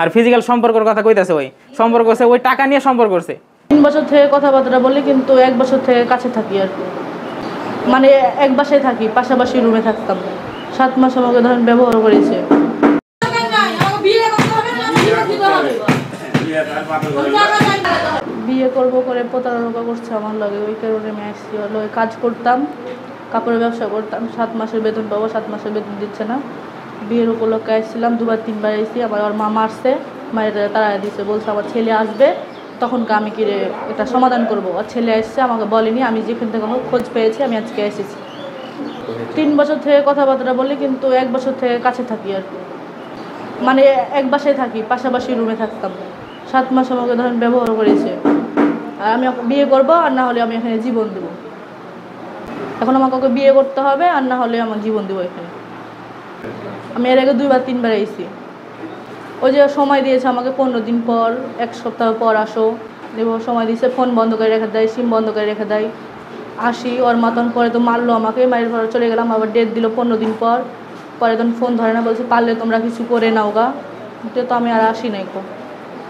আর physical সম্পর্কের কথা কইতাছে, ওই সম্পর্ক করছে, ওই টাকা নিয়ে সম্পর্ক করছে। 3 বছর থেকে কথাবার্তা বলি, কিন্তু 1 বছর থেকে কাছে থাকি আর কি। মানে এক বাসায় থাকি, পাশাপাশি রুমে থাকতাম। 7 মাস আমাকে ধরেন ব্যবহার করেছে। বিয়ে করব করে প্রতারণা করছে আমার লগে, ওই কারণে আমি আসছি। হলো কাজ করতাম, কাপড়ের ব্যবসা করতাম। 7 মাসের বেতন পাবো, 7 মাসের বেতন দিচ্ছে না। বিয়ের উপলক্ষে আসছিলাম, 2বার 3বার এসেছি। আবার ওর মা মারছে, মায়ের তারা দিচ্ছে, বলছে আমার ছেলে আসবে, তখন আমি কি এটা সমাধান করবো। আর ছেলে আসছে, আমাকে বলেনি। আমি যেখান থেকে খোঁজ পেয়েছি, আমি আজকে এসেছি। 3 বছর থেকে কথাবার্তা বলি, কিন্তু 1 বছর থেকে কাছে থাকি আর কি। মানে এক বাসায় থাকি, পাশাপাশি রুমে থাকতাম। 7 মাস আমাকে ধরেন ব্যবহার করেছে। আর আমি বিয়ে করবো, আর না হলে আমি এখানে জীবন দেবো। এখন আমাকে ওকে বিয়ে করতে হবে, আর না হলে আমার জীবন দেবো এখানে। আমি এর আগে 2বার 3বার এসেছি। ওই যে সময় দিয়েছে আমাকে, 15 দিন পর, 1 সপ্তাহ পর আসো, দেবো সময় দিয়েছে। ফোন বন্ধ করে রেখে দেয়, সিম বন্ধ করে রেখে দেয়। আসি, ওর মতন পরে তো মারলো আমাকে, মায়ের ঘরে চলে গেলাম। আবার ডেট দিল 15 দিন পর, পরে তখন ফোন ধরে না, বলছে পারলে তোমরা কিছু করে নাও গা। তো আমি আর আসি নাই কো,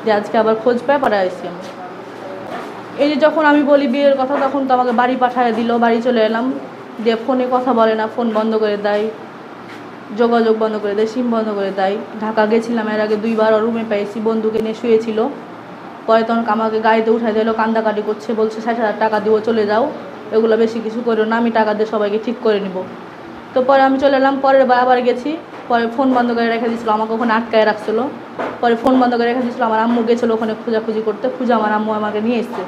যে আজকে আবার খোঁজ পায় পরে আসছি আমি। এই যে যখন আমি বলি বিয়ের কথা, তখন তো আমাকে বাড়ি পাঠিয়ে দিল, বাড়ি চলে এলাম। দিয়ে ফোনে কথা বলে না, ফোন বন্ধ করে দেয়, যোগাযোগ বন্ধ করে দেয়, সিম বন্ধ করে দেয়। ঢাকা গেছিলাম এর আগে 2বার, ওর রুমে পেয়েছি, বন্ধুকে নিয়ে শুয়েছিল। পরে তখন আমাকে গাড়িতে উঠাই দিল, কান্দাকাটি করছে, বলছে 60,000 টাকা দিব, চলে যাও, এগুলো বেশি কিছু করো না, আমি টাকা দিয়ে সবাইকে ঠিক করে নিব। তো পরে আমি চলে এলাম। পরের বার আবার গেছি, পরে ফোন বন্ধ করে রেখে দিয়েছিলো, আমাকে ওখানে আটকায় রাখছিলো। পরে ফোন বন্ধ করে রেখে দিয়েছিলো। আমার আম্মু গেছিলো ওখানে খোঁজাখুঁজি করতে, খুঁজে আমার আম্মু আমাকে নিয়ে এসছে।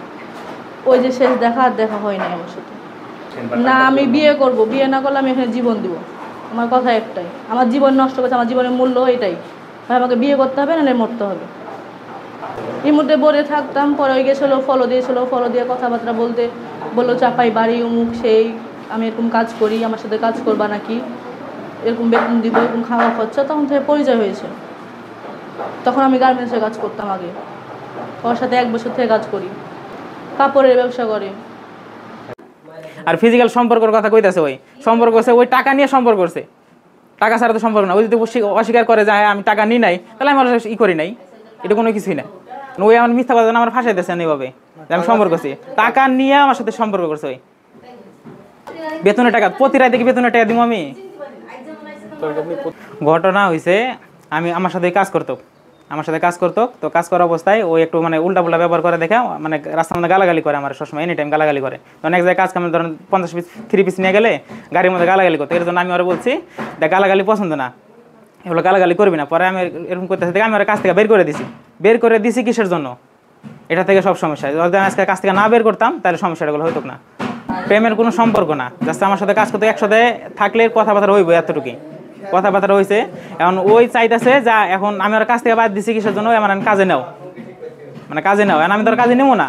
ওই যে শেষ দেখা, আর দেখা হয় নাই আমার সাথে। না, আমি বিয়ে করব, বিয়ে না করলে আমি এখানে জীবন দিব। আমার কথা একটাই, আমার জীবন নষ্ট করছে, আমার জীবনের মূল্য এটাই। ভাই আমাকে বিয়ে করতে হবে, নাহলে মরতে হবে। এই মুহূর্তে বলে থাকতাম। পরে ওই গেছিলো, ফলো দিয়েছিলো, ফলো দিয়ে কথাবার্তা বলতে বললো চাপাই বাড়ি, অমুক সেই, আমি এরকম কাজ করি, আমার সাথে কাজ করবা নাকি, এরকম বেতন দিব, এরকম খাওয়া খরচা। তখন থেকে পরিচয় হয়েছে। তখন আমি গার্মেন্টসে কাজ করতাম আগে, ওর সাথে 1 বছর থেকে কাজ করি, কাপড়ের ব্যবসা করে। আর ফিজিক্যাল সম্পর্কের কথা কইতাছে, ওই সম্পর্ক করছে, ওই টাকা নিয়ে সম্পর্ক করছে। টাকা ছাড়া তো সম্পর্ক না। ওই যদি অস্বীকার করে যায় আমি টাকা নিই নাই, তাহলে আমি ই করি নাই, এটা কোনো কিছুই না। ওই আমার মিথ্যা কথা আমার ফাঁসাইতেছে না এইভাবে, আমি সম্পর্ক করছি। টাকা নিয়ে আমার সাথে সম্পর্ক করছে। ওই বেতনের টাকা, প্রতি রাতে কি বেতনের টাকা দিব আমি? ঘটনা হয়েছে, আমার সাথে কাজ করতো, তো কাজ করার অবস্থায় ওই একটু মানে উল্টা পুল্টা ব্যবহার করে দেখে, মানে রাস্তার মধ্যে গালাগালি করে আমার সবসময়, এনি টাইম গালাগালি করে। তখন এক জায়গায় কাজ কামে ধরেন 50 পিস 3 পিস নিয়ে গেলে গাড়ির মধ্যে গালাগালি করতে, এর জন্য আমি ওরা বলছি দেখ গালাগালি পছন্দ না, এগুলো গালাগালি করবি না। পরে আমি এরকম করতেছি, আমি ওরা কাজ থেকে বের করে দিছি কিসের জন্য? এটা থেকে সব সমস্যা। যদি আমি আজকে কাজ থেকে না বের করতাম, তাহলে সমস্যাগুলো হইতো না। প্রেমের কোনো সম্পর্ক না, জাস্ট আমার সাথে কাজ করতে, একসাথে থাকলে কথাবার্তা হইব, এতটুকুই কথাবার্তা হয়েছে। এখন ওই চাইতেছে যা, এখন আমি ওর কাছ থেকে বাদ দিছি কিসের জন্য? আমার কাজে নাও, মানে কাজে নাও, আমি তোর কাজে নেবো না।